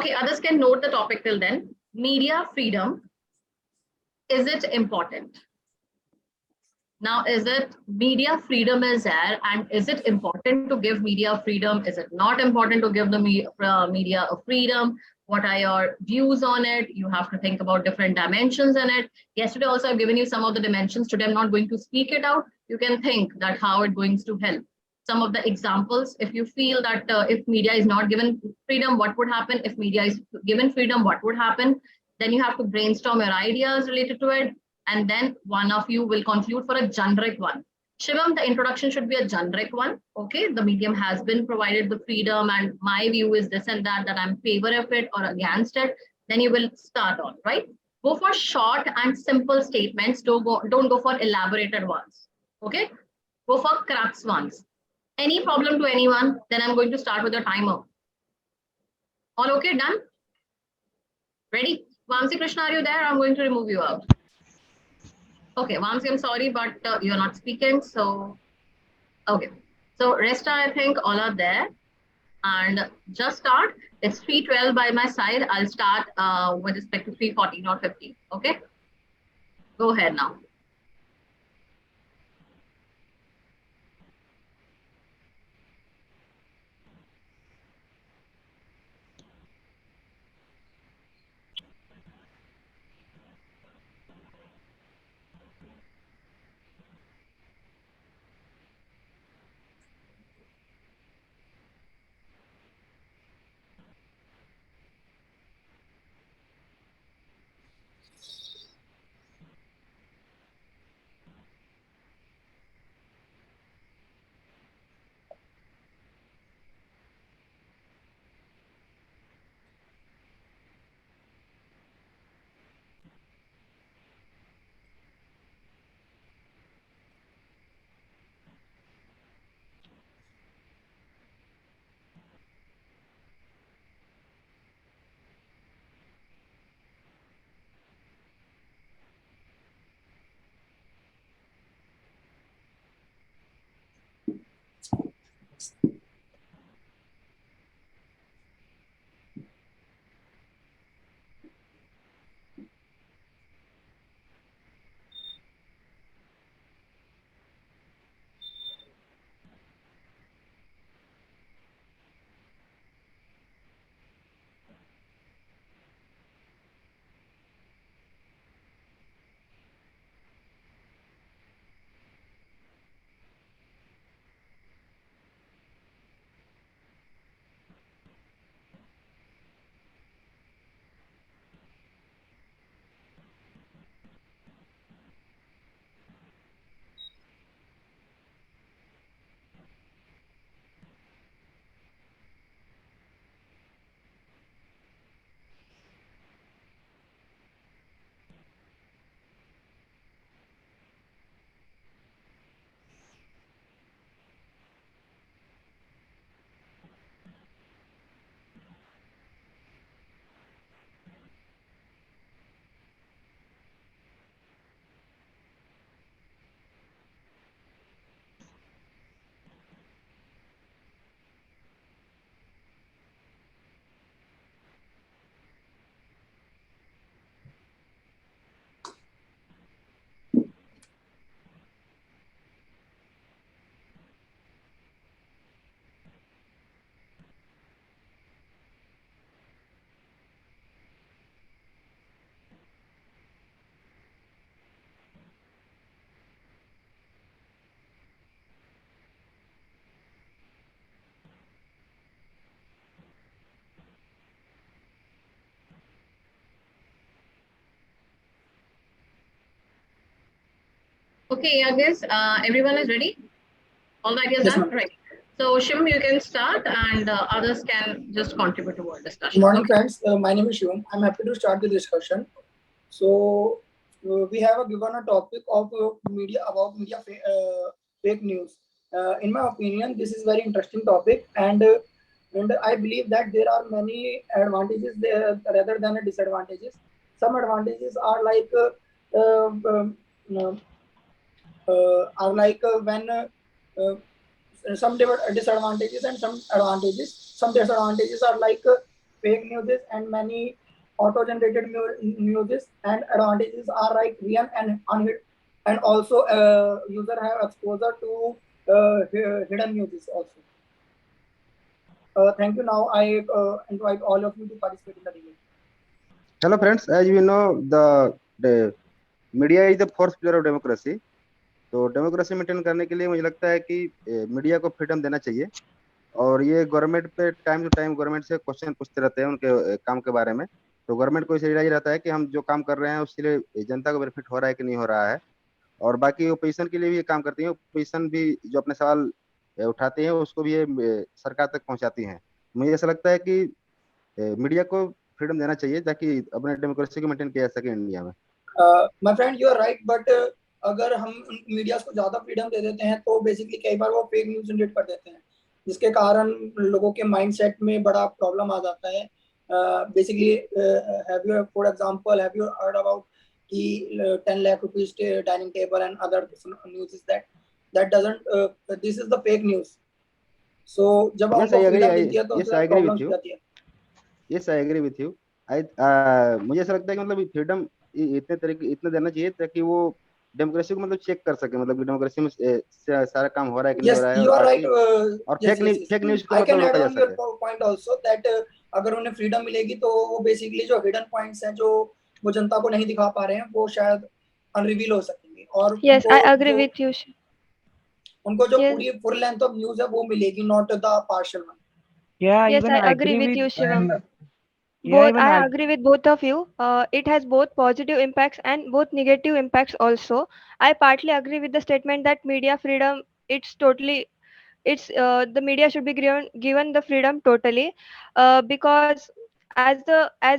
Okay, others can note the topic till then. Media freedom. Is it important? Now, is it media freedom is there, and is it important to give media freedom? Is it not important to give the media a freedom? What are your views on it? You have to think about different dimensions in it. Yesterday also I've given you some of the dimensions. Today I'm not going to speak it out. You can think that how it's going to help. Some of the examples, if you feel that if media is not given freedom, what would happen? If media is given freedom, what would happen? Then you have to brainstorm your ideas related to it. And then one of you will conclude for a generic one. Shivam, the introduction should be a generic one. Okay, the medium has been provided the freedom and my view is this and that I'm in favor of it or against it. Then you will start on, right? Go for short and simple statements. Don't go for elaborated ones. Okay, go for crux ones. Any problem to anyone? Then I'm going to start with the timer. All okay, done? Ready? Vamsi Krishna, are you there? I'm going to remove you out. Okay, Vamsi, I'm sorry, but you're not speaking. So, okay. So rest, I think all are there. And just start. It's 3:12 by my side. I'll start with respect to 3:40, not 50. Okay. Go ahead now. Okay, I guess everyone is ready. All the ideas done? Right. So Shivam, you can start and others can just contribute to our discussion. Good morning, friends. My name is Shivam. I'm happy to start the discussion. So we have given a topic of media fake news. In my opinion, this is very interesting topic, and I believe that there are many advantages there rather than disadvantages. Some advantages are like when some disadvantages and some advantages. Some disadvantages are like fake news and many auto-generated news, and advantages are like real and unhidden, and also user have exposure to hidden news also. Thank you. Now I invite all of you to participate in the debate. Hello friends, as you know, the media is the fourth pillar of democracy. तो democracy maintain करने के लिए मुझे लगता है कि media को freedom देना चाहिए, और ये गवर्नमेंट पे टाइम टू टाइम गवर्नमेंट से क्वेश्चन पूछते रहते हैं उनके काम के बारे में। तो गवर्नमेंट को इसे रियलाइज रहता है कि हम जो काम कर रहे हैं उसके लिए जनता को बेनिफिट हो रहा है कि नहीं हो रहा है। और बाकी ओपोजिशन के लिए भी ये काम करती है, ओपोजिशन भी जो अपने सवाल उठाते हैं उसको भी ये सरकार तक पहुंचाती हैं। मुझे ऐसा लगता है कि मीडिया को फ्रीडम देना चाहिए ताकि अपने डेमोक्रेसी को मेंटेन किया जा सके इंडिया में। My friend, you are right, but अगर हम मीडिया को ज्यादा फ्रीडम दे देते हैं तो बेसिकली कई बार वो फेक न्यूज जनरेट कर देते हैं, जिसके कारण लोगों के माइंडसेट में बड़ा प्रॉब्लम आ जाता है। Basically have you for example have you heard about कि 10 lakh rupees dining table and other news is that doesn't this is the fake news. So जब हमको फ्रीडम मिलती है तो प्रॉब्लम जाती है। Yes, I agree with you. मुझे ऐसा लगता है कि मतलब फ्रीडम इतने देना चाहिए ताकि वो डेमोक्रेसी को मतलब चेक कर सके, मतलब डेमोक्रेसी में सारा काम हो रहा है कि नहीं हो रहा है। यू आर राइट, और फेक न्यूज को आई कैन मतलब ऐड रोका जा ऑन योर सके। पॉइंट आल्सो दैट अगर उन्हें फ्रीडम मिलेगी तो वो बेसिकली जो हिडन पॉइंट्स हैं जो वो जनता को नहीं दिखा पा रहे हैं वो शायद अनरिवील हो सकेंगे, और yes, I agree with you. उनको जो Yes. पूरी फुल लेंथ ऑफ न्यूज़ है वो मिलेगी, not the partial one. Yeah, Yes, even I agree with you, Shivam. yeah, Both, even I agree with both of you. It has both positive impacts and both negative impacts also. I partly agree with the statement that media freedom, the media should be given the freedom totally, because as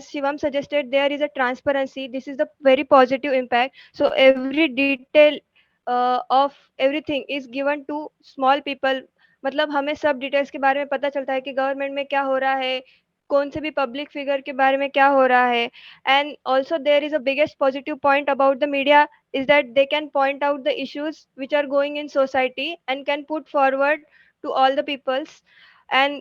Shivam suggested, there is a transparency. This is the very positive impact. So every detail of everything is given to small people. मतलब हमें सब details के बारे में पता चलता है कि गवर्नमेंट में क्या हो रहा है, कौन से भी पब्लिक फिगर के बारे में क्या हो रहा है. And also there is a biggest positive point about the media is that they can point out the issues which are going in society and can put forward to all the peoples. And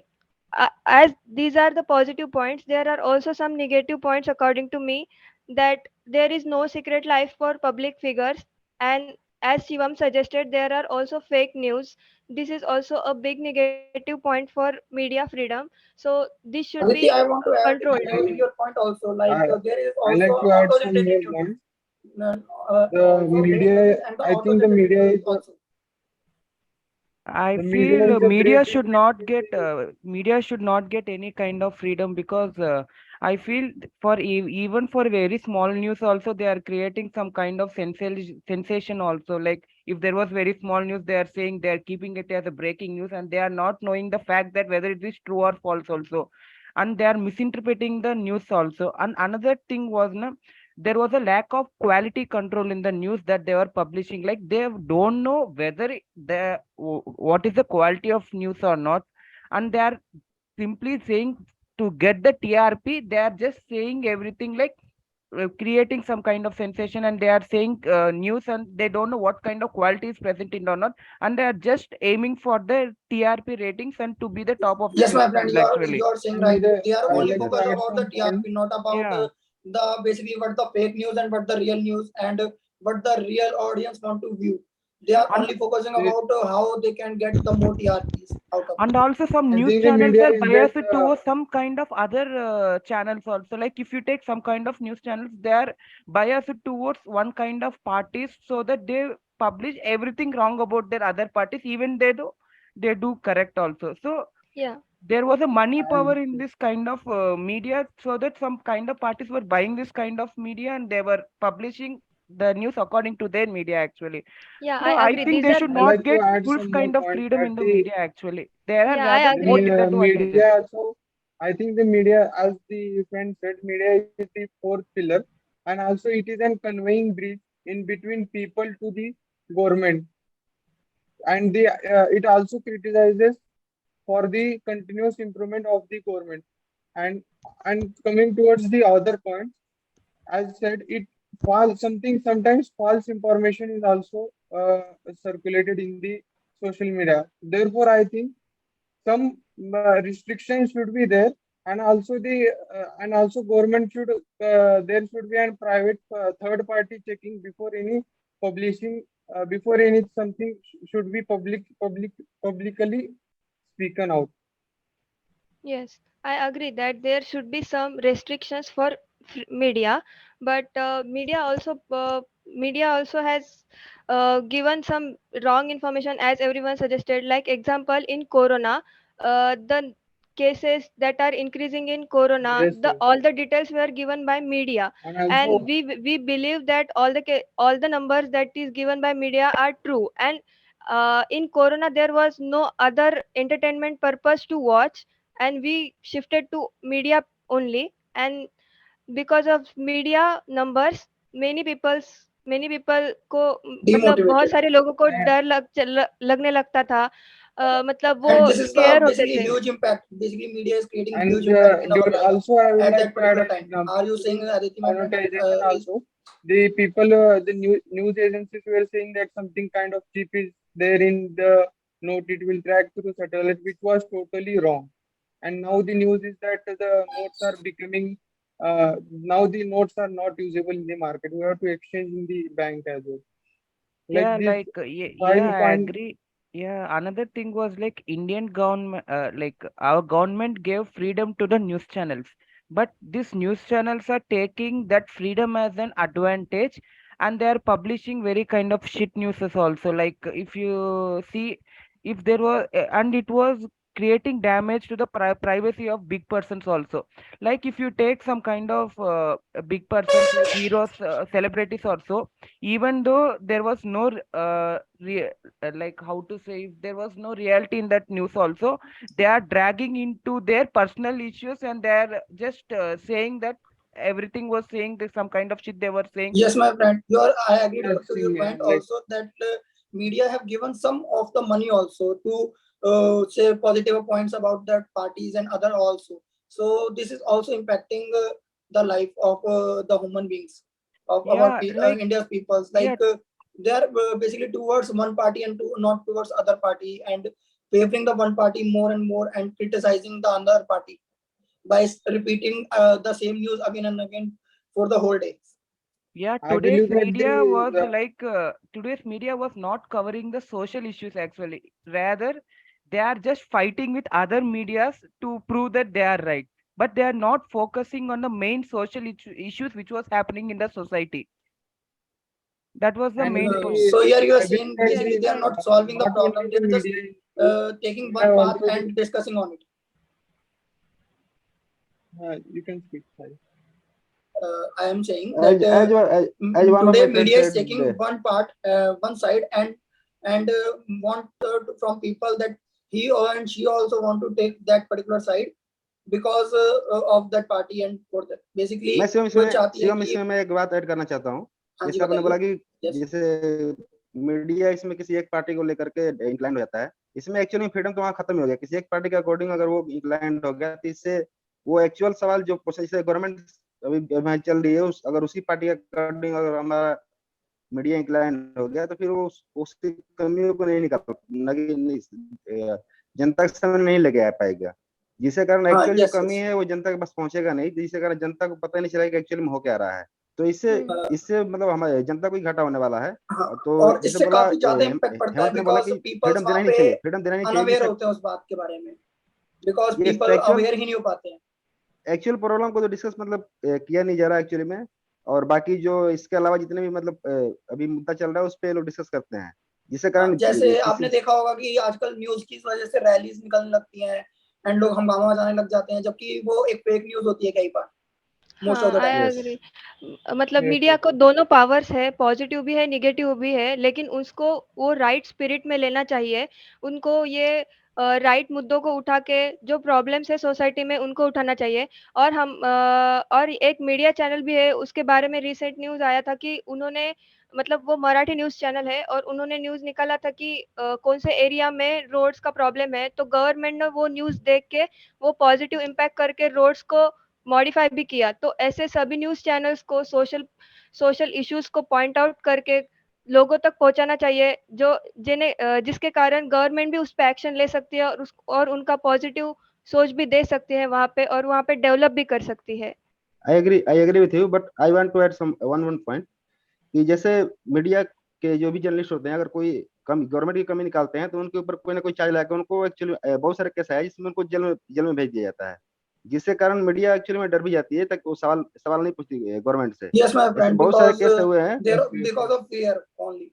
as these are the positive points, there are also some negative points according to me, that there is no secret life for public figures, and as Shivam suggested, there are also fake news. This is also a big negative point for media freedom, so this should be Aditi, I want to add controlled. in your point also, like there is I like also to add some auto-generated more news. points. The media, I think the media is also. I The media feel is a media great should not get any kind of freedom, because I feel for even for very small news also they are creating some kind of sensation also. Like if there was very small news, they are saying they are keeping it as a breaking news, and they are not knowing the fact that whether it is true or false also, and they are misinterpreting the news also. And another thing was there was a lack of quality control in the news that they were publishing. Like they don't know whether what is the quality of news or not, and they are simply saying to get the TRP. They are just saying everything, like creating some kind of sensation, and they are saying news, and they don't know what kind of quality is present in or not, and they are just aiming for the TRP ratings and to be the top of the Yes, news my friend, channel actually. you are saying right. They are I only like to focused add about the some points. TRP, not about Yeah. the basically what the fake news and what the real news and what the real audience want to view. They are And only focusing about how they can get the more TRPs out of And it. also some I news think the channels media are is biased just towards some kind of other channels also. Like if you take some kind of news channels, they are biased towards one kind of parties, so that they publish everything wrong about their other parties, even they do correct also. So Yeah. there was a money power and in this kind of media, so that some kind of parties were buying this kind of media, and they were publishing the news according to their media actually. Yeah, So I I agree. think These they are should I not like to get add full some more kind of points freedom that in the media actually. There are yeah, I rather agree. more the disadvantages. media. So I think the media, as the friend said, media is the fourth pillar, and also it is an conveying bridge in between people to the government, and it also criticizes for the continuous improvement of the government. And coming towards the other point, as said, it false something sometimes false information is also circulated in the social media. Therefore, I think some restrictions should be there and also government should there should be a private third party checking before any publishing, before any something should be publicly spoken out. Yes, I agree that there should be some restrictions for media, but media also has given some wrong information as everyone suggested. Like example, in Corona, the cases that are increasing in Corona, Yes, the yes. all the details were given by media, And and also, we believe that all the numbers that is given by media are true. And in Corona, there was no other entertainment purpose to watch, and we shifted to media only. And because of media numbers, many people को मतलब बहुत demotivated. सारे लोगों को and, डर लगने लगता था, मतलब वो And this is the square होते basically थे. huge impact. Basically, media is creating and huge impact in our life also I would at like that to add particular an time. example. Are you saying, Aditi, ma'am, that Monetization is also. The people, the news agencies were saying that something kind of chip is there in the note. It will track through satellite, which was totally wrong. And now the news is that the notes are becoming, now the notes are not usable in the market. We have to exchange in the bank as well. Like Yeah, this like yeah, fine I point. agree. Yeah, another thing was like Indian government, like our government gave freedom to the news channels, but these news channels are taking that freedom as an advantage, and they are publishing very kind of shit news also. Like if you see, if there was, and it was creating damage to the privacy of big persons also. Like if you take some kind of big persons like heroes, celebrities also, even though there was no like how to say, if there was no reality in that news also, they are dragging into their personal issues, and they are just saying that everything was saying that some kind of shit they were saying. yes, my friend. I agree Yes, to your point like also that media have given some of the money also to say positive points about that parties and other also. So this is also impacting the life of the human beings of our Yeah, like India's peoples. yeah, Like they are basically towards one party and not towards other party, and favoring the one party more and more and criticizing the other party by repeating the same news again and again for the whole day. yeah, I believe that today's media was not covering the social issues actually. Rather, they are just fighting with other medias to prove that they are right. But they are not focusing on the main social issues which was happening in the society. That was the and main point. So here you are I believe saying that basically Yes, they are the not solving the not only problem; they the are just media is involved, taking we one have path also the, and discussing on it. you can speak. Sorry. I am saying as that as one- as one of today my friends media is said, taking one part, one side, and want from people that he or and she also want to take that particular side because of that party and for that. Basically, मैं वो चाहती है शिवम कि इसमें मैं एक बात add करना चाहता हूँ। हाँ जी जैसे आपने बोला बताइए। कि यस जैसे मीडिया इसमें किसी एक पार्टी को लेकर के इंक्लाइंड हो जाता है, इसमें एक्चुअली फ्रीडम तो वहाँ खत्म ही हो गया। किसी एक पार्टी के अकॉर्डिंग अगर वो इंक्लाइंड हो गया तो इससे वो एक्चुअल सवाल जो जैसे गवर्नमेंट अभी अभी चल रही है, अगर उसी पार्टी के अकॉर्डिंग अगर हमारा मीडिया इंक्लाइंड हो गया तो फिर वो उसकी कमियों को नहीं जनता के सामने नहीं लेके आ पाएगा, जिसके कारण हाँ एक्चुअल जो यस कमी यस है वो जनता के पास पहुंचेगा नहीं, जिसके कारण जनता को पता नहीं चलेगा कि एक्चुअली में हो क्या रहा है। तो इससे इससे मतलब हमारे जनता को ही घाटा होने वाला है। हाँ तो और जैसे इससे बोला काफी ज्यादा इम्पैक्ट पड़ता है हेमंत ने बोला बिकॉज कि पीपल्स फ्रीडम देना वहाँ ही नहीं पे चाहिए, फ्रीडम देना नहीं चाहिए अनअवेयर जिससे होते हैं उस बात के बारे में बिकॉज ये पीपल एक्चुअल अवेयर ही नहीं हो पाते हैं। एक्चुअल प्रॉब्लम को तो डिस्कस मतलब किया नहीं जा रहा एक्चुअली में। और बाकी जो इसके अलावा जितने भी मतलब अभी मुद्दा चल रहा है उस पे लोग डिस्कस करते हैं, जिसके कारण जैसे आपने किसी देखा होगा कि आजकल न्यूज की वजह से रैलीज निकलने लगती हैं एंड लोग हंगामा मचाने लग जाते हैं जबकि वो एक फेक न्यूज होती है कई बार मोस्ट ऑफ हाँ, the I time. Yes agree. मतलब Yes, मीडिया yes, को दोनों पावर्स है, पॉजिटिव भी है, नेगेटिव भी है, लेकिन उसको वो राइट स्पिरिट में लेना चाहिए। उनको ये राइट मुद्दों को उठा के जो प्रॉब्लम्स है सोसाइटी में उनको उठाना चाहिए। और और एक मीडिया चैनल भी है, उसके बारे में रिसेंट न्यूज़ आया था कि उन्होंने मतलब वो मराठी न्यूज़ चैनल है और उन्होंने न्यूज़ निकाला था कि कौन से एरिया में रोड्स का प्रॉब्लम है, तो गवर्नमेंट ने वो न्यूज़ देख के वो पॉजिटिव इम्पैक्ट करके रोड्स को मॉडिफाई भी किया। तो ऐसे सभी न्यूज़ चैनल्स को सोशल सोशल इश्यूज़ को पॉइंट आउट करके लोगों तक पहुँचाना चाहिए, जो जिसके कारण गवर्नमेंट भी उस पे एक्शन ले सकती है और उनका पॉजिटिव सोच भी दे सकती है वहाँ पे, और वहाँ पे डेवलप भी कर सकती है। I agree with you, but I want to add some one point कि जैसे मीडिया के जो भी जर्नलिस्ट होते हैं, अगर कोई कम गवर्नमेंट की कमी निकालते हैं तो उनके ऊपर कोई ना कोई चार्ज लगा के उनको एक्चुअली बहुत सारे केस है जिसमें उनको जेल में भेज दिया जाता है, जिससे कारण मीडिया एक्चुअली में डर भी जाती है, तक वो सवाल सवाल नहीं पूछती गवर्नमेंट से। Yes, my ऐसे friend, बहुत सारे because केस हुए हैं। there Yes, yes, because yes. of fear only.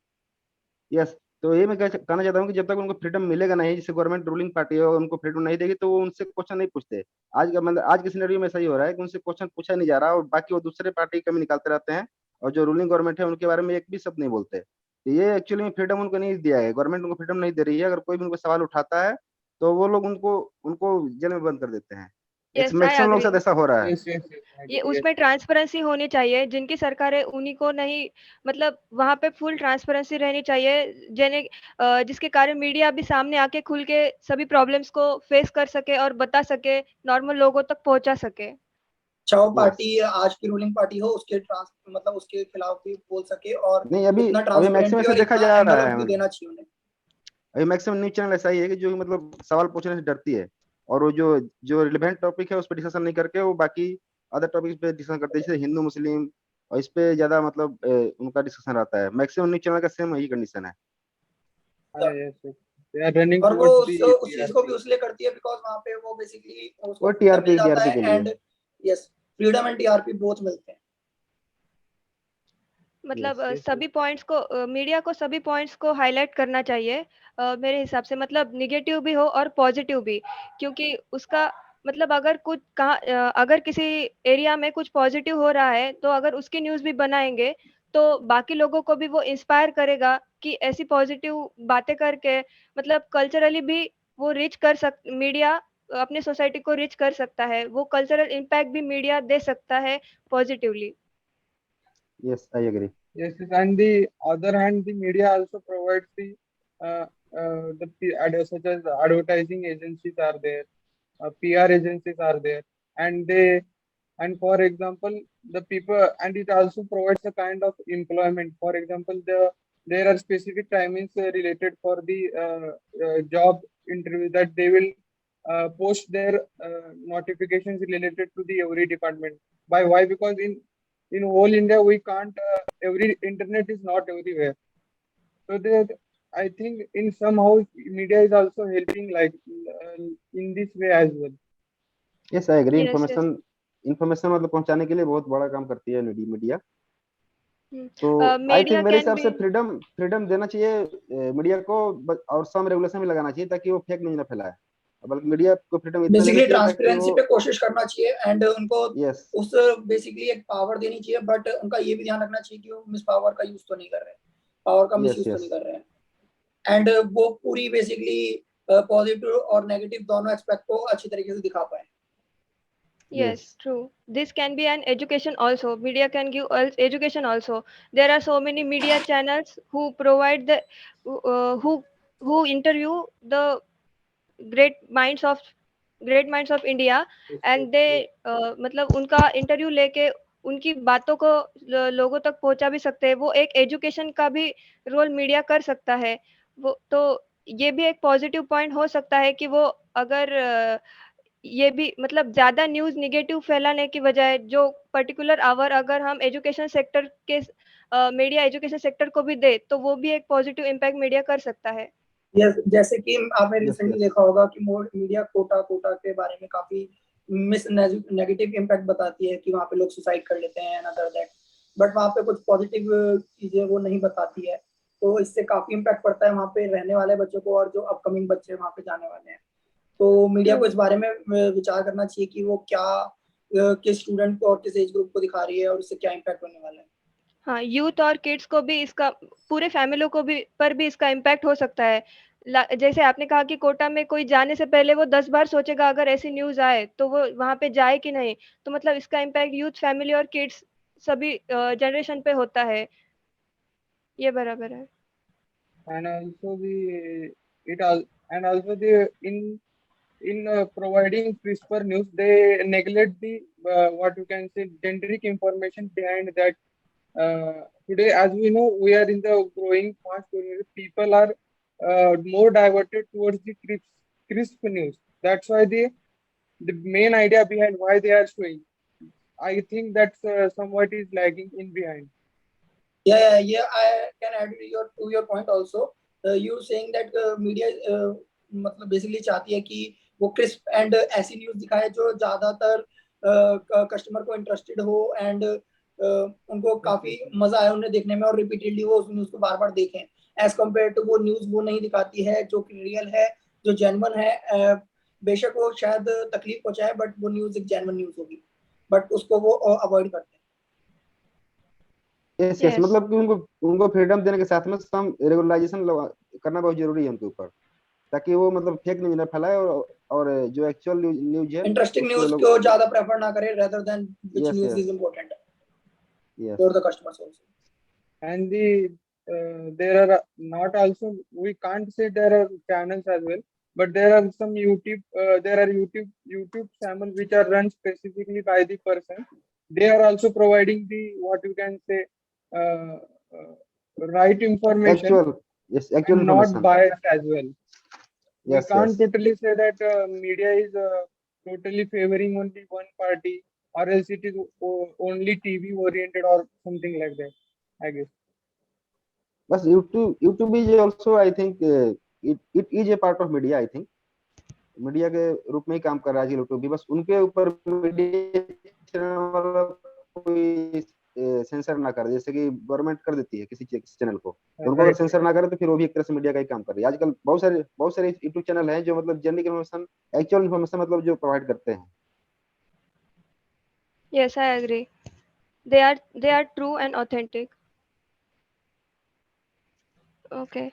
Yes, तो ये मैं कहना चाहता हूँ कि जब तक उनको फ्रीडम मिलेगा नहीं, जैसे गवर्नमेंट रूलिंग पार्टी है और उनको फ्रीडम नहीं देगी तो वो उनसे क्वेश्चन नहीं पूछते। आज का मतलब आज के सिनेरियो में सही हो रहा है कि उनसे क्वेश्चन पूछा नहीं जा रहा और बाकी वो दूसरे पार्टी की कमी निकालते रहते हैं, और जो रूलिंग गवर्नमेंट है उनके बारे में एक भी शब्द नहीं बोलते। तो ये एक्चुअली में फ्रीडम उनको नहीं दिया है, गवर्नमेंट उनको फ्रीडम नहीं दे रही है। अगर कोई भी उनको सवाल उठाता है तो वो लोग उनको उनको जेल में बंद कर देते हैं। यस, आई मैक्सिमम लोग अग्री। साथ ऐसा हो रहा है। Yes, yes, yes. I ये agree. Yes, उसमें ट्रांसपेरेंसी होनी चाहिए, जिनकी सरकार है उन्हीं को नहीं, मतलब वहाँ पे फुल ट्रांसपेरेंसी रहनी चाहिए, जिसके कारण मीडिया भी सामने आके खुल के सभी प्रॉब्लम्स को फेस कर सके और बता सके, नॉर्मल लोगों तक पहुँचा सके। चाहे यस, पार्टी आज की रूलिंग पार्टी हो, उसके मतलब उसके खिलाफ भी बोल सके, और नहीं अभी इतना अभी मैक्सिमम ट्रांसपेरेंटली ऐसा और देखा इतना जा रहा एनवलप भी है। देना चाहिए उन्हें। अभी मैक्सिमम न्यूज चैनल ऐसा ही है कि जो मतलब सवाल पूछने से डरती है, और वो जो जो रिलेवेंट टॉपिक है उस पर डिस्कशन नहीं करके वो बाकी अदर टॉपिक पे डिस्कशन करते हैं, जैसे हिंदू मुस्लिम, और इस पे ज्यादा मतलब उनका डिस्कशन रहता है। मैक्सिमम न्यूज चैनल का सेम यही कंडीशन है। yes, yes. They are running और वो towards the उस चीज को भी TRP. इसलिए करती है बिकॉज वहाँ पे वो बेसिकली उसको वो फ्रीडम मिल टीआरपी जाता टीआरपी के है, लिए। And yes, freedom and TRP both मिलते हैं। मतलब Yes, yes, yes. सभी पॉइंट्स को मीडिया को सभी पॉइंट्स को हाईलाइट करना चाहिए, मेरे हिसाब से, मतलब निगेटिव भी हो और पॉजिटिव भी, क्योंकि उसका मतलब अगर कुछ अगर किसी एरिया में कुछ पॉजिटिव हो रहा है तो अगर उसकी न्यूज़ भी बनाएंगे तो बाकी लोगों को भी वो इंस्पायर करेगा कि ऐसी पॉजिटिव बातें करके, मतलब कल्चरली भी वो रीच कर मीडिया अपने सोसाइटी को रीच कर सकता है, वो कल्चरल इम्पैक्ट भी मीडिया दे सकता है positively. Yes, I agree. Yes, yes. And the other hand, the media also provides such as advertising agencies are there, PR agencies are there, and for example, the people, and it also provides a kind of employment. For example, there are specific timings related for the job interview that they will post their notifications related to the every department. Why? Because in whole India we can't. Every internet is not everywhere. So there, I think in somehow media is also helping like in this way as well. Yes, I agree. Yes, yes. Information मतलब पहुंचाने के लिए बहुत बड़ा काम करती है media. तो आई मीडिया थिंक मेरे कैन हिसाब बी। से फ्रीडम फ्रीडम देना चाहिए मीडिया को, और सम रेगुलेशन भी लगाना चाहिए ताकि वो फेक न्यूज ना फैलाए। बल्कि मीडिया को फ्रीडम इतना देना बेसिकली चाहिए ताकि ट्रांसपेरेंसी वो। पे कोशिश करना चाहिए, एंड उनको यस, उस बेसिकली एक पावर देनी चाहिए, बट उनका ये भी ध्यान रखना चाहिए कि वो मिस पावर का यूज तो नहीं कर रहे हैं, पावर का मिस यस, यूज तो नहीं यस, कर रहे हैं, एंड वो पूरी बेसिकली पॉजिटिव और नेगेटिव दोनों एक्सपेक्ट को अच्छी तरीके से दिखा पाए। Yes, yes, true. This can be an education also. Media can give us education also. There are so many media channels who provide the who interview the great minds of great minds of India, Yes, yes, and they yes. मतलब उनका interview लेके उनकी बातों को लोगों तक पहुंचा भी सकते हैं। वो एक एजुकेशन का भी रोल मीडिया कर सकता है। वो तो ये भी एक पॉजिटिव पॉइंट हो सकता है कि वो अगर ये भी मतलब ज्यादा न्यूज़ नेगेटिव फैलाने की बजाय जो पर्टिकुलर आवर अगर हम एजुकेशन सेक्टर के मीडिया एजुकेशन सेक्टर को भी दे तो वो भी एक पॉजिटिव इम्पैक्ट मीडिया कर सकता है। यस, जैसे कि आपने यस, रिसेंटली यस, देखा होगा कि मीडिया कोटा कोटा के बारे में काफी मिस नेगेटिव इम्पैक्ट बताती है कि वहाँ पे लोग सुसाइड कर लेते हैं, अदर दैट, बट वहाँ पे कुछ पॉजिटिव चीजें वो नहीं बताती है, तो इससे काफी इम्पैक्ट पड़ता है वहाँ पे रहने वाले बच्चों को और जो अपकमिंग बच्चे वहाँ पे जाने वाले हैं। तो मीडिया को ट्रू। इस बारे में विचार करना चाहिए कि वो क्या किस स्टूडेंट को और किस एज ग्रुप को दिखा रही है और उससे क्या इम्पैक्ट होने वाला है। हाँ, यूथ और किड्स को भी इसका, पूरे फैमिलियों को भी पर भी इसका इम्पैक्ट हो सकता है। जैसे आपने कहा कि कोटा में कोई जाने से पहले वो 10 बार सोचेगा अगर ऐसी न्यूज़ आए तो वो वहाँ पे जाए कि नहीं। तो मतलब इसका इम्पैक्ट यूथ, फैमिली और किड्स सभी जनरेशन पे होता है। ये बराबर है। And also it all and also the in providing crisper news, they neglect the what you can say generic information behind that. Today, as we know, we are in the growing fast. People are more diverted towards the crisp news. That's why the main idea behind why they are showing. I think that's somewhat is lagging in behind. Yeah. I can add to your point also. You saying that media मतलब basically चाहती है कि वो crisp and ऐसी news दिखाए जो ज्यादातर customer को इंटरेस्टेड हो एंड उनको काफी मजा आया उन्हें देखने में और रिपीटेडली वो उस न्यूज को बार बार देखें एज कम्पेयर टू वो न्यूज वो नहीं दिखाती है जो कि रियल है जो जेन्युइन है बेशक वो शायद तकलीफ पहुंचाए बट वो न्यूज एक जेन्युइन न्यूज होगी बट उसको वो अवॉइड करते हैं यस मतलब कि उनको फ्रीडम देने के साथ में सम रेगुलराइजेशन करना बहुत जरूरी है उनके ऊपर ताकि वो मतलब फेक न्यूज ना फैलाए और जो एक्चुअल न्यूज है इंटरेस्टिंग न्यूज को ज्यादा प्रेफर ना करे rather than which news is important for the customers also. And there are not also, we can't say there are channels as well, but there are some YouTube channels which are run specifically by the person. They are also providing the what you can say right information, actual not information. biased as well. We Yes, can't totally say that media is totally favoring only one party, or else it is only TV oriented or something like that, I guess. But YouTube is also, I think, it is a part of media. I think media के रूप में ही काम कर रहा है YouTube भी बस उनके ऊपर कोई सेंसर ना करे जैसे कि गवर्नमेंट कर देती है किसी चैनल को तो उनको अगर सेंसर ना करे तो फिर वो भी एक तरह से मीडिया का ही काम कर रही है आजकल बहुत सारे यूट्यूब चैनल हैं जो मतलब जेन्युइन इन्फॉर्मेशन एक्चुअल इन्फॉर्मेशन मतलब जो प्रोवाइड करते हैं Yes, I agree. They are true and authentic. Okay.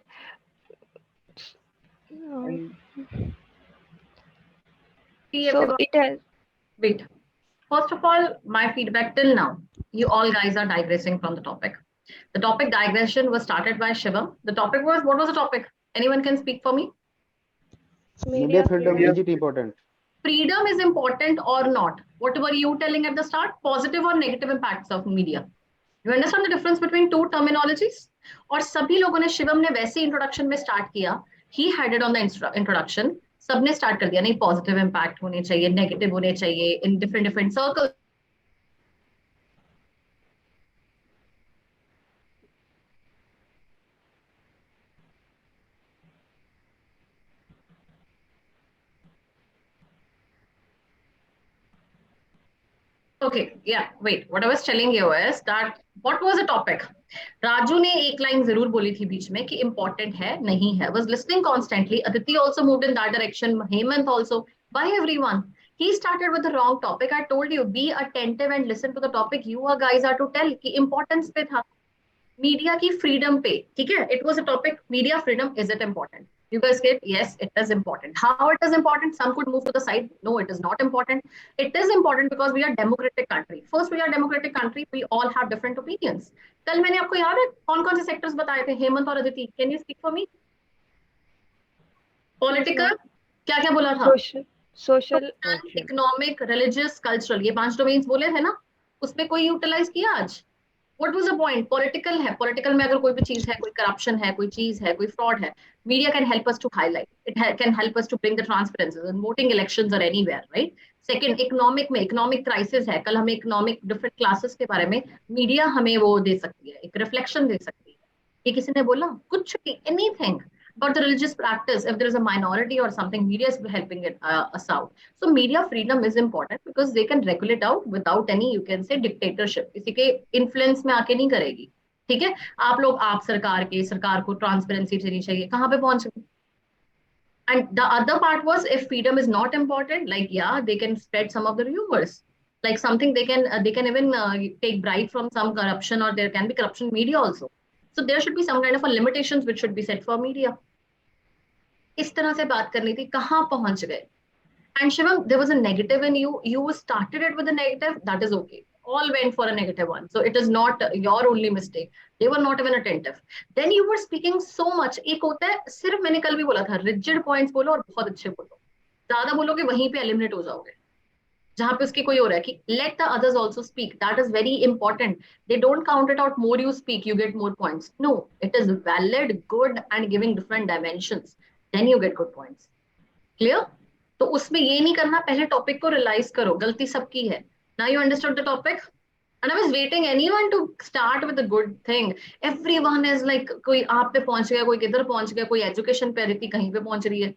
So it has. Wait. First of all, my feedback till now, you all guys are digressing from the topic. The topic digression was started by Shivam. The topic was, what was the topic? Anyone can speak for me? Media freedom, is it important? Freedom is important or not? What were you telling at the start? Positive or negative impacts of media? You understand the difference between two terminologies? और सभी लोगों ने शिवम ने वैसे introduction में start किया ही headed on the introduction सबने start कर दिया नहीं पॉजिटिव इंपैक्ट होने चाहिए नेगेटिव होने चाहिए in different circle Okay, yeah, wait. What I was telling you is that what was the topic? Raju ने एक लाइन जरूर बोली थी बीच में कि important है नहीं है. Was listening constantly. Aditi also moved in that direction. Hemant also. Why everyone? He started with the wrong topic. I told you, be attentive and listen to the topic. You guys are to tell कि importance पे था. Media की freedom पे ठीक है it was a topic media freedom is it important you guys get yes it is important how it is important some could move to the side no it is not important it is important because we are democratic country first we are democratic country we all have different opinions कल मैंने आपको याद है कौन-कौन से sectors बताए थे हेमंत और Aditi can you speak for me political क्या-क्या बोला था सोशल इकोनॉमिक रिलीजियस कल्चरल ये 5 डोमेन्स बोले थे ना उस पे कोई यूटिलाइज किया आज What was the point? Political है political में अगर कोई भी चीज है कोई corruption है कोई चीज है कोई fraud है media can help us to highlight it can help us to bring the transparency in voting elections or anywhere right second economic में economic crisis है कल हमें economic different classes के बारे में media हमें वो दे सकती है एक reflection दे सकती है ये किसी ने बोला कुछ anything about the religious practice if there is a minority or something media is helping it us out so media freedom is important because they can regulate out without any you can say dictatorship किसी के influence में आके नहीं करेगी ठीक है आप सरकार को ट्रांसपेरेंसी देनी चाहिए कहाँ पे पहुंच गए and the other part was if freedom is not important like yeah they can spread some of the rumors like something they can even take bribe from some corruption or there can be corruption in media also so there should be some kind of a limitations which should be set for media इस तरह से बात करनी थी कहाँ पहुंच गए and Shivam there was a negative in you started it with a negative that is okay all went for a negative one so it is not your only mistake they were not even attentive then you were speaking so much एक होता है सिर्फ मैंने कल भी बोला था rigid points बोलो और बहुत अच्छे बोलो ज्यादा बोलोगे वहीं पे eliminate हो जाओगे जहां पे उसकी कोई हो रहा है कि let the others also speak that is very important they don't count it out more you speak you get more points no it is valid good and giving different dimensions then you get good points clear तो उसमें ये नहीं करना, पहले topic को realise करो, गलती सबकी है. Now you understood the topic. And I was waiting anyone to start with a good thing. Everyone is like, कोई आप पे पहुंच गया, कोई किधर पहुंच गया, कोई एजुकेशन पे रहती कहीं पे पहुंच रही है.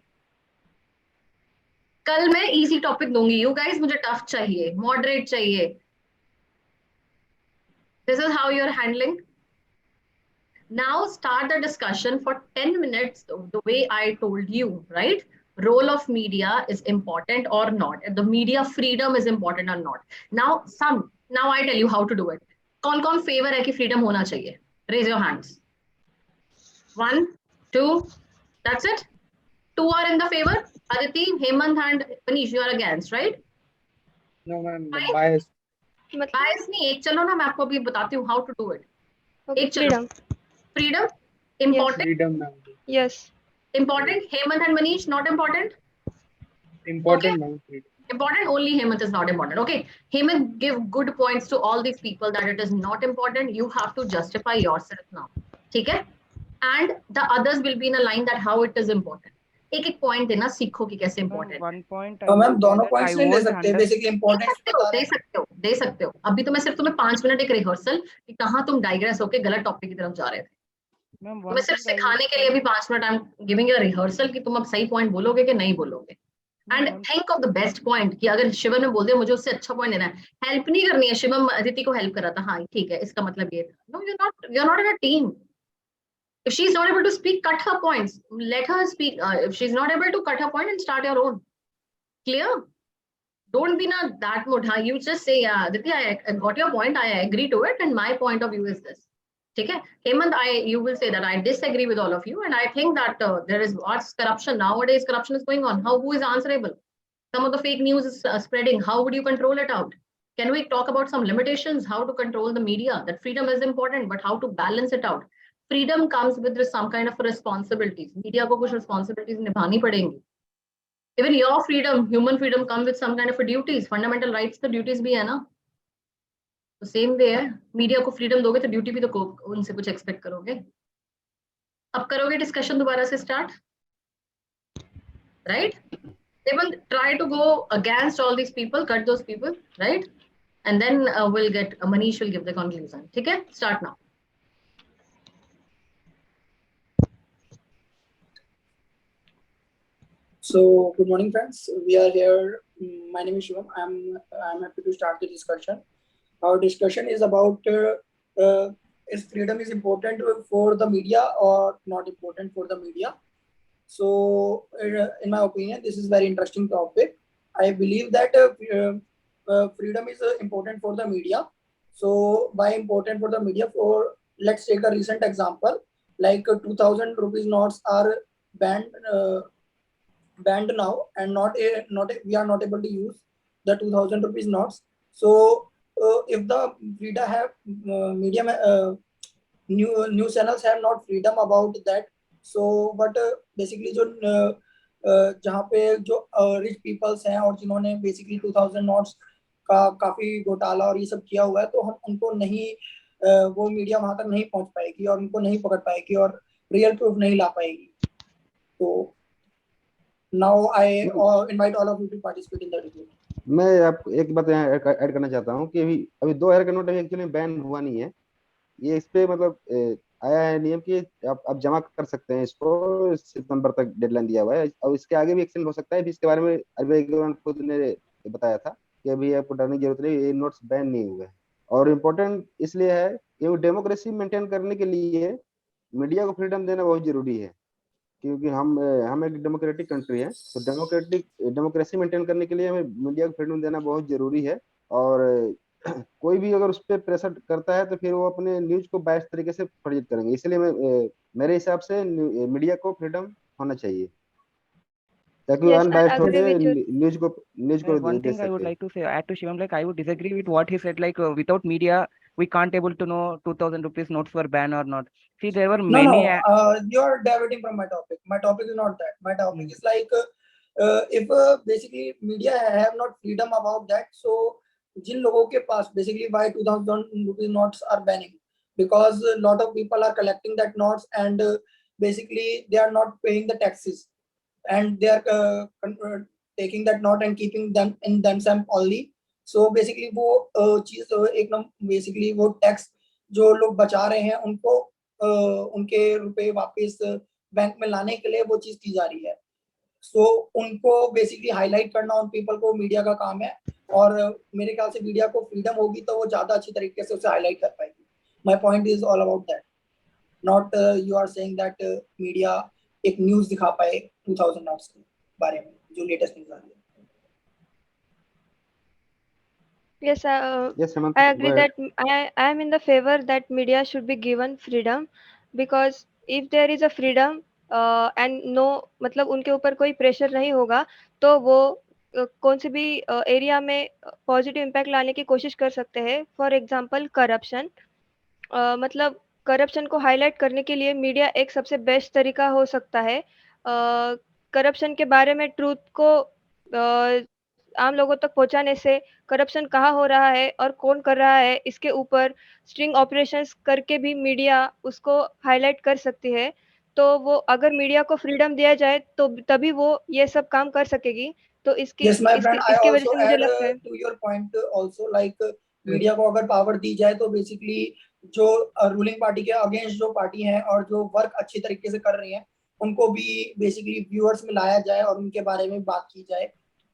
कल मैं इजी टॉपिक दूंगी. यू गाइस मुझे टफ चाहिए, मॉडरेट चाहिए. This is how you're handling. Now start the discussion for 10 minutes the way I told you, right? Role of media is important or not. The media freedom is important or not. Now I tell you how to do it. कौन favor है कि freedom होना चाहिए? Raise your hands. 1, 2, that's it. 2 are in the favor. Aditi, Hemant and Manish, you are against, right? No, ma'am, Fine. bias. Bias नहीं, एक चलो ना, मैं आपको अभी बताती हूँ how to do it. Okay, एक चलो. Freedom, important. Freedom, ma'am. Yes. Important. Hemant and Manish, not important. Important, Okay. ma'am. Freedom. Important. Only Hemant is not important. Okay. Hemant, give good points to all these people that it is not important. You have to justify yourself now. Okay. And the others will be in a line that how it is important. एक point देना सीखो कि कैसे important. One point. Ma'am दोनों points नहीं ले सकते, basically important दे सकते हो. अभी तो मैं सिर्फ तुम्हें 5 मिनट एक रिहर्सल कि कहाँ तुम डाइग्रेस होके गलत टॉपिक की तरफ जा रहे थे. मैं सिर्फ सिखाने के लिए अभी 5 minute I am giving you a rehearsal कि तुम अब सही पॉइंट बोलोगे कि नहीं बोलोगे. And think of the best point कि अगर शिवम ने बोल दिया मुझे उससे अच्छा पॉइंट देना है, हेल्प नहीं करनी है. शिवम अदिति को हेल्प कर रहा था, हाँ ठीक है, इसका मतलब ये था. No, you're not in a team. If she's not able to speak, cut her points. Let her speak. If she's not able to cut her point, and start your own. Clear? Don't be in that mood. Huh? You just say, yeah, Aditi, I got your point. I agree to it, and my point of view is this. Okay, Hemant, you will say that I disagree with all of you, and I think that there is what's corruption nowadays. Corruption is going on. Who is answerable? Some of the fake news is spreading. How would you control it out? Can we talk about some limitations? How to control the media? That freedom is important, but how to balance it out? Freedom comes with some kind of responsibilities. Media को कुछ responsibilities निभानी पड़ेंगी. Even your freedom, human freedom, comes with some kind of duties. Fundamental rights तो duties भी है ना. तो same way है, मीडिया को फ्रीडम दोगे तो ड्यूटी भी तो उनसे कुछ एक्सपेक्ट करोगे. अब करोगे डिस्कशन दोबारा से start, right? They will try to go against all these people, cut those people, right? And then we'll get Manish will give the conclusion. ठीक है, start now. So good morning, friends. We are here. My name is Shivam. I'm happy to start the discussion. Our discussion is about is freedom is important for the media or not important for the media. So in my opinion, this is very interesting topic. I believe that freedom is important for the media. So by important for the media, for let's take a recent example, like 2000 rupees notes are banned now, and we are not able to use the 2000 rupees notes. So if the media news channels have not freedom about that, so but basically जो जहाँ पे जो rich peoples हैं और जिन्होंने basically 2000 notes का काफी घोटाला और ये सब किया हुआ है, तो हम उनको नहीं वो मीडिया वहां तक नहीं पहुंच पाएगी और उनको नहीं पकड़ पाएगी और रियल प्रूफ नहीं ला पाएगी. तो now I invite all of you to participate in the debate. मैं आपको एक बात यहाँ ऐड करना चाहता हूँ कि अभी 2000 का नोट अभी एक्चुअली बैन हुआ नहीं है. ये इस पे मतलब आया है नियम कि आप जमा कर सकते हैं इसको, सितंबर तक डेडलाइन दिया हुआ है और इसके आगे भी एक्सटेंड हो सकता है. इसके बारे में आरबीआई गवर्नर खुद ने बताया था कि अभी आपको डरने की जरूरत नहीं, ये नोट्स बैन नहीं हुए. और इम्पोर्टेंट इसलिए है कि डेमोक्रेसी मेंटेन करने के लिए मीडिया को फ्रीडम देना बहुत जरूरी है, क्योंकि हम एक डेमोक्रेटिक कंट्री है. तो डेमोक्रेसी मेंटेन करने के लिए हमें मीडिया को फ्रीडम देना बहुत जरूरी है. और कोई भी अगर उस पर प्रेशर करता है तो फिर वो अपने न्यूज को बायस तरीके से फर्जित करेंगे. इसलिए मेरे हिसाब से मीडिया को फ्रीडम होना चाहिए ताकि अनबायस्ड होकर न्यूज को One thing I would like to say, add to Shivam, like I would disagree with what he said, like without media we can't able to know 2000 rupees notes were banned or not. See, there were many. You are diverting from my topic. My topic is not that. My topic is like if basically media have not freedom about that, so जिन लोगों के पास basically why 2000 rupees notes are banning, because a lot of people are collecting that notes and basically they are not paying the taxes and they are taking that note and keeping them in themselves only. So basically वो चीज एक ना basically वो tax जो लोग बचा रहे हैं उनको उनके रुपए वापस बैंक में लाने के लिए वो चीज की जा रही है. सो उनको बेसिकली हाईलाइट करना उन पीपल को मीडिया का काम है, और मेरे ख्याल से मीडिया को फ्रीडम होगी तो वो ज्यादा अच्छी तरीके से उसे हाईलाइट कर पाएगी. My point is all about that, not you are saying that media एक न्यूज़ दिखा पाए 2000 नॉट्स के बारे में जो लेटेस्ट न्यूज़ आ रही है. Yes, Yes, Hemant, I go agree ahead. that I am in the favor that media should be given freedom, because if there is a freedom and no मतलब उनके ऊपर कोई प्रेशर नहीं होगा तो वो कौन से भी एरिया में पॉजिटिव इम्पैक्ट लाने की कोशिश कर सकते हैं. फॉर एग्जांपल करप्शन, मतलब करप्शन को हाईलाइट करने के लिए मीडिया एक सबसे बेस्ट तरीका हो सकता है. करप्शन के बारे में ट्रूथ को आम लोगों तक पहुंचाने से, करप्शन कहाँ हो रहा है और कौन कर रहा है इसके ऊपर स्ट्रिंग ऑपरेशंस करके भी मीडिया उसको हाईलाइट कर सकती है. तो वो अगर मीडिया को फ्रीडम दिया जाए तो तभी वो ये सब काम कर सकेगी. तो Yes, my friend, I इसकी वजह also से मुझे add लगता है. to your point also, like media को अगर पावर दी जाए तो बेसिकली जो रूलिंग पार्टी के अगेंस्ट जो पार्टी है और जो वर्क अच्छी तरीके से कर रही है उनको भी बेसिकली व्यूअर्स में लाया जाए और उनके बारे में बात की जाए,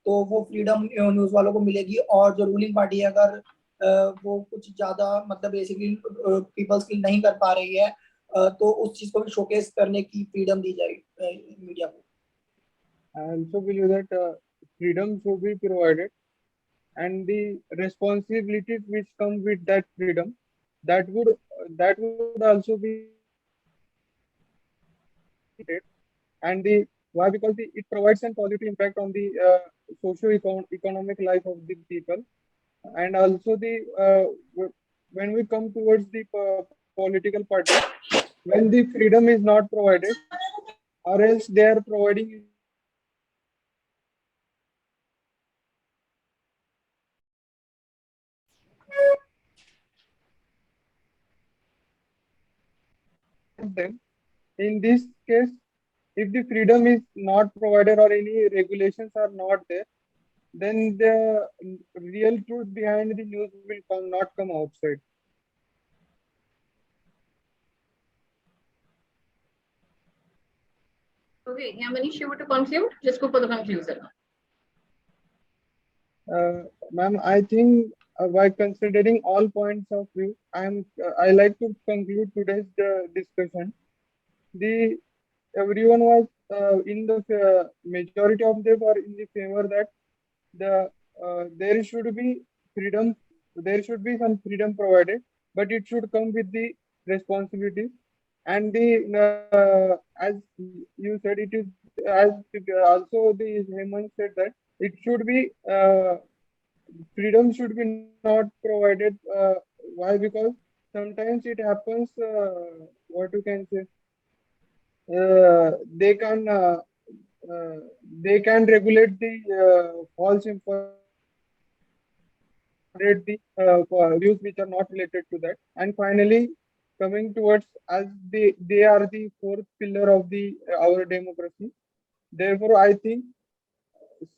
तो वो फ्रीडम न्यूज वालों को मिलेगी. और जो रूलिंग पार्टी है अगर वो कुछ ज्यादा मतलब बेसिकली पीपल्स की नहीं कर पा रही है तो उस चीज को भी शोकेस करने की फ्रीडम दी जाए मीडिया को. I also believe that freedom should be provided, and the responsibilities which come with that freedom, that would also be, and the why, because it provides a positive impact on the socio-economic life of the people. And also the when we come towards the political party, when the freedom is not provided or else they are providing them. In this case, if the freedom is not provided or any regulations are not there, then the real truth behind the news will not come outside. Okay, yeah, Manish, you want to conclude? Just go for the conclusion. Ma'am, I think by considering all points of view, I like to conclude today's discussion. Everyone was in the majority of them are in the favor that there should be freedom, there should be some freedom provided, but it should come with the responsibilities. And as you said, it is as also the Hemant said that it should be freedom should be not provided. Why? Because sometimes it happens. What you can say, they can regulate the false information, the views which are not related to that. And finally, coming towards, as they are the fourth pillar of the our democracy. Therefore, I think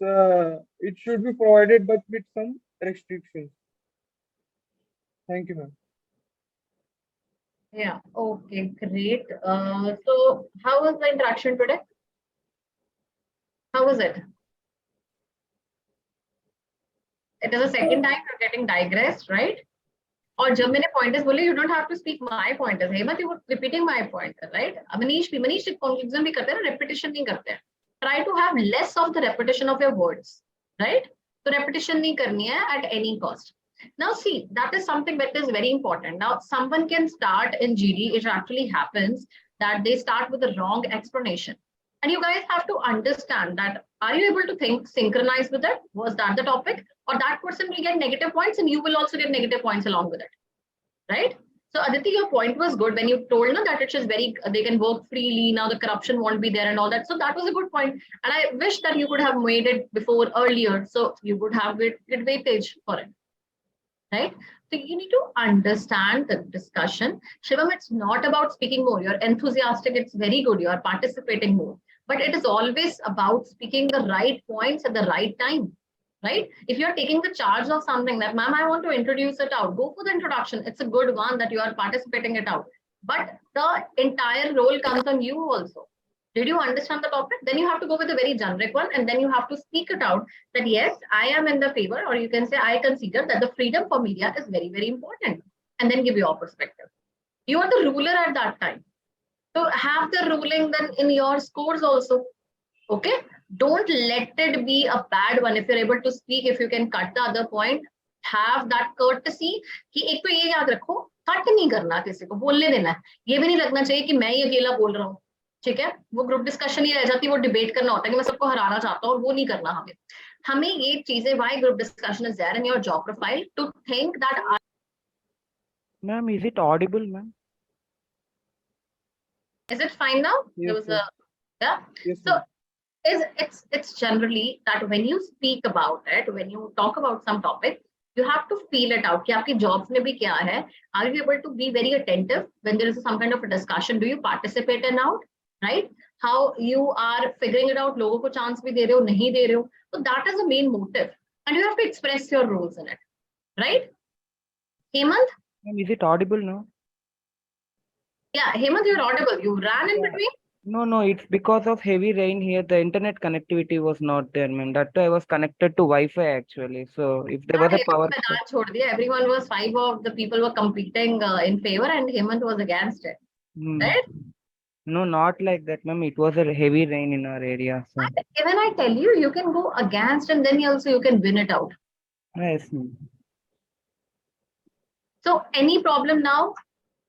it should be provided, but with some restrictions. Thank you, ma'am. Yeah, okay, great. So how was the interaction today? How was it? It is the second time you're getting digressed, right? और जब मैंने pointers बोले, you don't have to speak my pointers. Hemant, you were repeating my pointer, right? Manish conclusion भी करते हैं, repetition नहीं करते हैं. Try to have less of the repetition of your words, right? So repetition नहीं करनी है at any cost. Now see, that is something that is very important. Now someone can start in GD, it actually happens that they start with the wrong explanation. And you guys have to understand that, are you able to think, synchronize with it? Was that the topic? Or that person will get negative points and you will also get negative points along with it, right? So Aditi, your point was good when you told them that it is very, they can work freely, now the corruption won't be there and all that. So that was a good point. And I wish that you could have made it before earlier. So you would have good weightage for it, right? So you need to understand the discussion. Shivam, it's not about speaking more. You're enthusiastic. It's very good. You're participating more. but it is always about speaking the right points at the right time, right? If you're taking the charge of something that, ma'am, I want to introduce it out, go for the introduction. It's a good one that you are participating it out. But the entire role comes on you also. Did you understand the topic? Then you have to go with a very generic one, and then you have to speak it out that, yes, I am in the favor, or you can say, I consider that the freedom for media is very, very important, and then give your perspective. You are the ruler at that time. So have the ruling then in your scores also. Okay, don't let it be a bad one. If you're able to speak, if you can cut the other point, have that courtesy कि एक तो ये याद रखो, cut नहीं करना किसी को, बोलने देना है. ये भी नहीं लगना चाहिए कि मैं ही अकेला बोल रहा हूँ. ठीक है, वो ग्रुप डिस्कशन ही रह जाती है, वो डिबेट करना होता है कि मैं सबको हराना चाहता हूँ, और वो नहीं करना हमें. हमें ये चीजें, why group discussion is there in your job profile, to think that. Ma'am, is it audible, ma'am? Is it fine now? Yes, There was yeah. Yes, So it's generally that when you speak about it, when you talk about some topic, you have to feel it out कि आपकी jobs में भी क्या है. Are you able to be very attentive when there is some kind of a discussion? Do you participate in out, right? How you are figuring it out, लोगों को chance भी दे रहे हो, नहीं दे रहे हो. So that is the main motive, and you have to express your roles in it, right? Hemant? Ma'am, is it audible now? Yeah, Hemant, you're audible. You ran in between. No, it's because of heavy rain here. The internet connectivity was not there, ma'am. That I was connected to Wi-Fi actually. So if there was a power cut, everyone was, 5 of the people were competing in favor, and Hemant was against it, right? No, not like that, ma'am. It was a heavy rain in our area. So And even I tell you, you can go against, and then also you can win it out. yes, ma'am. So any problem now?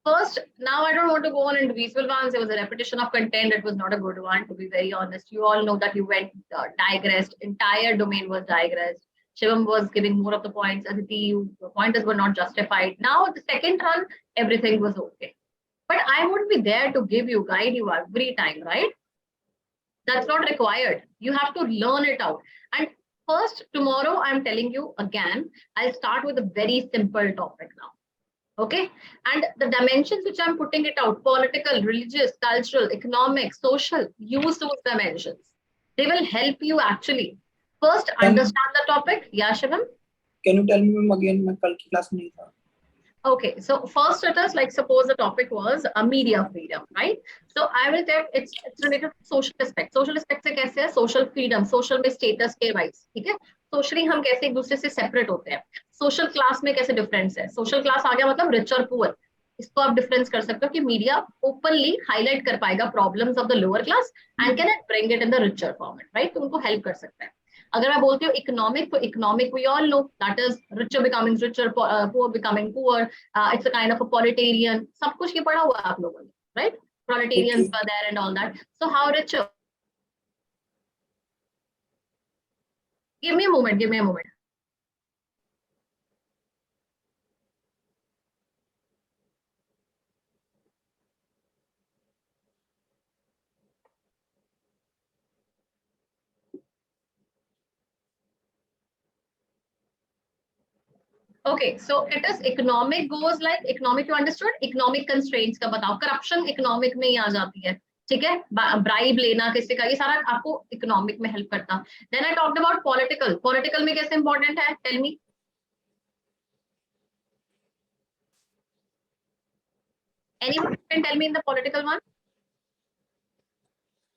First, now I don't want to go on individual ones. There was a repetition of content. It was not a good one, to be very honest. You all know that you went digressed. Entire domain was digressed. Shivam was giving more of the points. Aditi, the pointers were not justified. Now the second run, everything was okay. But I won't be there to give you, guide you every time, right? That's not required. You have to learn it out. And first, tomorrow, I'm telling you again, I'll start with a very simple topic now. Okay, and the dimensions which I'm putting it out, political, religious, cultural, economic, social, use those dimensions. They will help you actually. First, understand the topic. Yeah, Shivam? Can you tell me again? मैं कल की class नहीं था. Okay, so first it is like, suppose the topic was media freedom, right? So I will tell it's related to social aspect. Social aspect से कैसे है? Social freedom, social में status के wise, ठीक है? Socially हम कैसे एक दूसरे से separate होते हैं? Social class में कैसे difference है? Social class आ गया मतलब rich और poor. इसको आप difference कर सकते हो कि media openly highlight कर पाएगा problems of the lower class and can bring it in the richer format, right? तो उनको help कर सकता है. अगर मैं बोलती हूँ इकोनॉमिक, तो economic we all know that is richer becoming richer, poor becoming poor. It's a kind of a proletarian. सब कुछ ये पढ़ा हुआ है आप लोगों ने, right? Proletarians were there and all that. So how richer? Give me a moment. Give me a moment. Okay, so it is economic goes like economic, you understood? Economic constraints का बताओ. Corruption economic में ही आ जाती है, ठीक है? Bribe लेना किसी का, ये सारा आपको economic में help करता. Then I talked about political. Political में कैसे important है? Tell me. Anyone can tell me in the political one?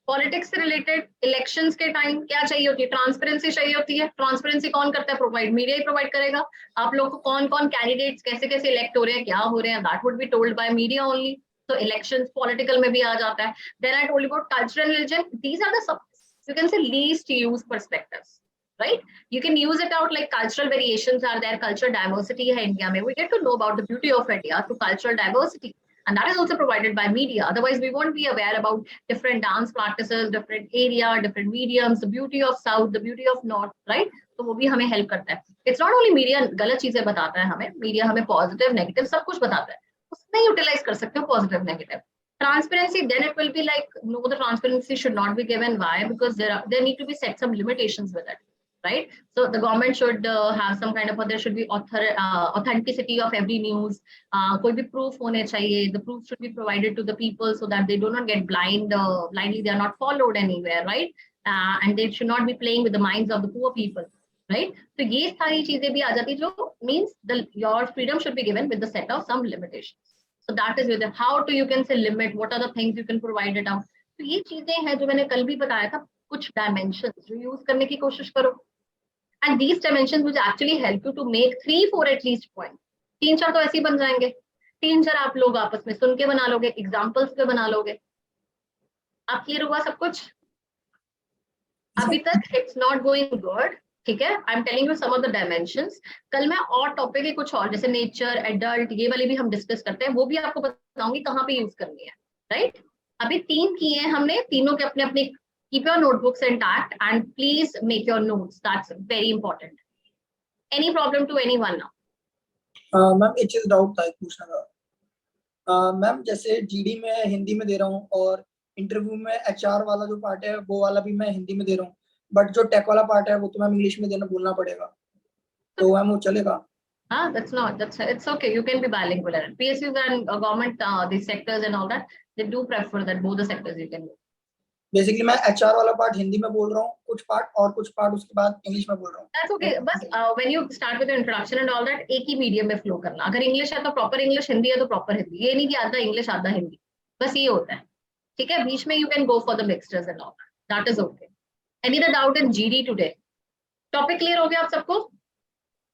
Politics से रिलेटेड इलेक्शंस के टाइम क्या चाहिए होती है? ट्रांसपेरेंसी चाहिए होती है. ट्रांसपेरेंसी कौन करता है प्रोवाइड? मीडिया ही प्रोवाइड करेगा. आप लोग को कौन कौन कैंडिडेट्स कैसे कैसे इलेक्ट हो रहे हैं, क्या हो रहे हैं, that would be told by media only. So elections political में भी आ जाता है. Then I told you about cultural and religion. These are the you can say least used perspectives, right? You can use it out like cultural variations are there, cultural diversity है India में. We get to know about the beauty of India through cultural diversity. And that is also provided by media. Otherwise, we won't be aware about different dance practices, different area, different mediums, the beauty of South, the beauty of North, right? तो वो भी हमें help करता है. It's not only media गलत चीजें बताता है हमें, media हमें positive, negative सब कुछ बताता है. उसमें utilize कर सकते हो positive, negative. Transparency, then it will be like, no, the transparency should not be given. Why? Because there need to be set some limitations with it, right? So the government should have some kind of, there should be authenticity of every news. कोई भी proof होने चाहिए. The proof should be provided to the people so that they do not get blindly they are not followed anywhere, right? And they should not be playing with the minds of the poor people, right? So ये सारी चीजें भी आ जाती जो means your freedom should be given with the set of some limitations. So that is with it. How do you can say limit? What are the things you can provide it out? तो ये चीजें हैं जो मैंने कल भी बताया था, कुछ dimensions जो यूज करने की कोशिश करो. And these dimensions which actually help you to make 3-4 at least points. 3-4 तो ऐसे ही बन जाएंगे. 3-4 आप लोग आपस में सुन के बना लोगे, एग्जाम्पल्स पे बना लोगे. आप क्लियर हुआ सब कुछ? अभी तक it's not going good. ठीक है, I am telling you some of the dimensions. कल मैं और टॉपिक है कुछ और, जैसे नेचर, एडल्ट, ये वाले भी हम डिस्कस करते हैं, वो भी आपको बताऊंगी कहाँ पे यूज करनी है, राइट? अभी 3 किए हैं हमने, तीनों के अपने अपने. Keep your notebooks intact and please make your notes, that's very important. Any problem to anyone now? Ma'am एक चीज डाउट था, पूछना था. मैम जैसे जीडी में हिंदी में दे रहा हूँ और इंटरव्यू में एचआर वाला जो पार्ट है वो वाला भी मैं हिंदी में दे रहा हूँ, बट जो टेक वाला पार्ट है वो तो मैम इंग्लिश में देना बोलना पड़ेगा, तो मैम वो चलेगा? It's okay. You can be bilingual. PSUs and government, these sectors and all that, they do prefer that both the sectors you can do. Basically मैं एचआर वाला पार्ट हिंदी में बोल रहा हूँ, कुछ पार्ट, और कुछ पार्ट उसके बाद इंग्लिश में बोल रहा हूँ. That's okay. बस when you start with the introduction and all that, एक ही मीडियम में फ्लो करना. अगर इंग्लिश है तो प्रॉपर इंग्लिश, हिंदी है तो प्रॉपर हिंदी. ये नहीं कि आधा इंग्लिश आधा हिंदी, बस ये होता है. ठीक है, बीच में you can go for the mixtures and all that. That is okay. Any other doubt in GD today? Topic clear हो गया आप सबको?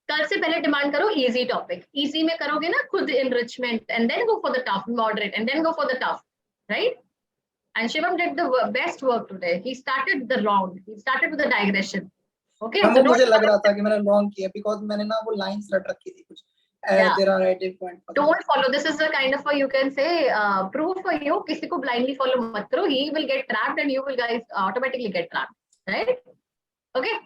कल से पहले डिमांड करो इजी टॉपिक. इजी में करोगे ना खुद enrichment and then go for the tough, moderate and then go for the tough, right? And Shivam did the best work today. He started the round. He started with the digression. Okay. So मुझे लग रहा था कि मैंने long किया because मैंने ना वो लाइंस रट रखी थी कुछ. There are right point. Don't follow. This is a kind of a, you can say, proof for you. किसी को blindly follow मत करो. He will get trapped and you will guys automatically get trapped, right? Okay.